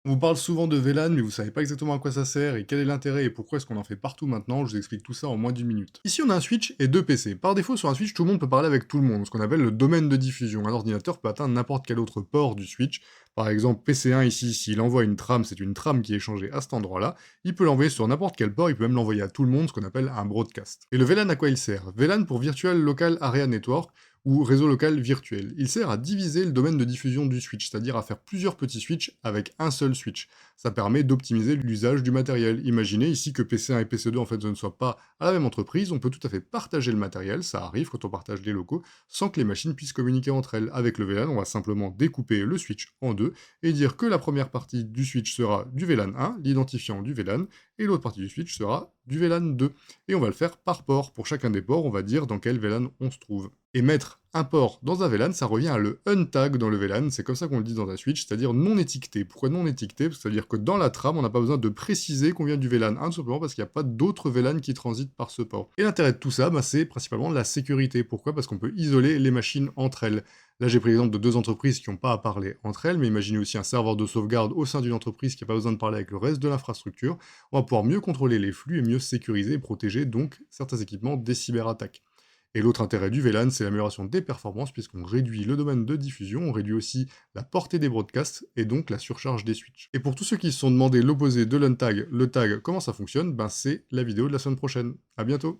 On vous parle souvent de VLAN, mais vous savez pas exactement à quoi ça sert et quel est l'intérêt et pourquoi est-ce qu'on en fait partout maintenant, je vous explique tout ça en moins d'une minute. Ici on a un switch et deux PC. Par défaut sur un switch, tout le monde peut parler avec tout le monde, ce qu'on appelle le domaine de diffusion. Un ordinateur peut atteindre n'importe quel autre port du switch. Par exemple, PC1 ici, s'il envoie une trame, c'est une trame qui est échangée à cet endroit-là. Il peut l'envoyer sur n'importe quel port, il peut même l'envoyer à tout le monde, ce qu'on appelle un broadcast. Et le VLAN à quoi il sert? VLAN pour Virtual Local Area Network, ou réseau local virtuel. Il sert à diviser le domaine de diffusion du switch, c'est-à-dire à faire plusieurs petits switches avec un seul switch. Ça permet d'optimiser l'usage du matériel. Imaginez ici que PC1 et PC2 en fait ne soient pas à la même entreprise, on peut tout à fait partager le matériel, ça arrive quand on partage les locaux, sans que les machines puissent communiquer entre elles. Avec le VLAN, on va simplement découper le switch en deux et dire que la première partie du switch sera du VLAN 1, l'identifiant du VLAN, et l'autre partie du switch sera du VLAN 2. Et on va le faire par port. Pour chacun des ports, on va dire dans quel VLAN on se trouve. Et mettre un port dans un VLAN, ça revient à le untag dans le VLAN, c'est comme ça qu'on le dit dans un switch, c'est-à-dire non étiqueté. Pourquoi non étiqueté? Parce que ça veut dire que dans la trame, on n'a pas besoin de préciser qu'on vient du VLAN 1, tout simplement parce qu'il n'y a pas d'autres VLAN qui transitent par ce port. Et l'intérêt de tout ça, bah, c'est principalement la sécurité. Pourquoi? Parce qu'on peut isoler les machines entre elles. Là, j'ai pris l'exemple de deux entreprises qui n'ont pas à parler entre elles, mais imaginez aussi un serveur de sauvegarde au sein d'une entreprise qui n'a pas besoin de parler avec le reste de l'infrastructure. On va pouvoir mieux contrôler les flux et mieux sécuriser et protéger donc certains équipements des cyberattaques. Et l'autre intérêt du VLAN, c'est l'amélioration des performances, puisqu'on réduit le domaine de diffusion, on réduit aussi la portée des broadcasts, et donc la surcharge des switches. Et pour tous ceux qui se sont demandé l'opposé de l'untag, le tag, comment ça fonctionne, ben c'est la vidéo de la semaine prochaine. À bientôt!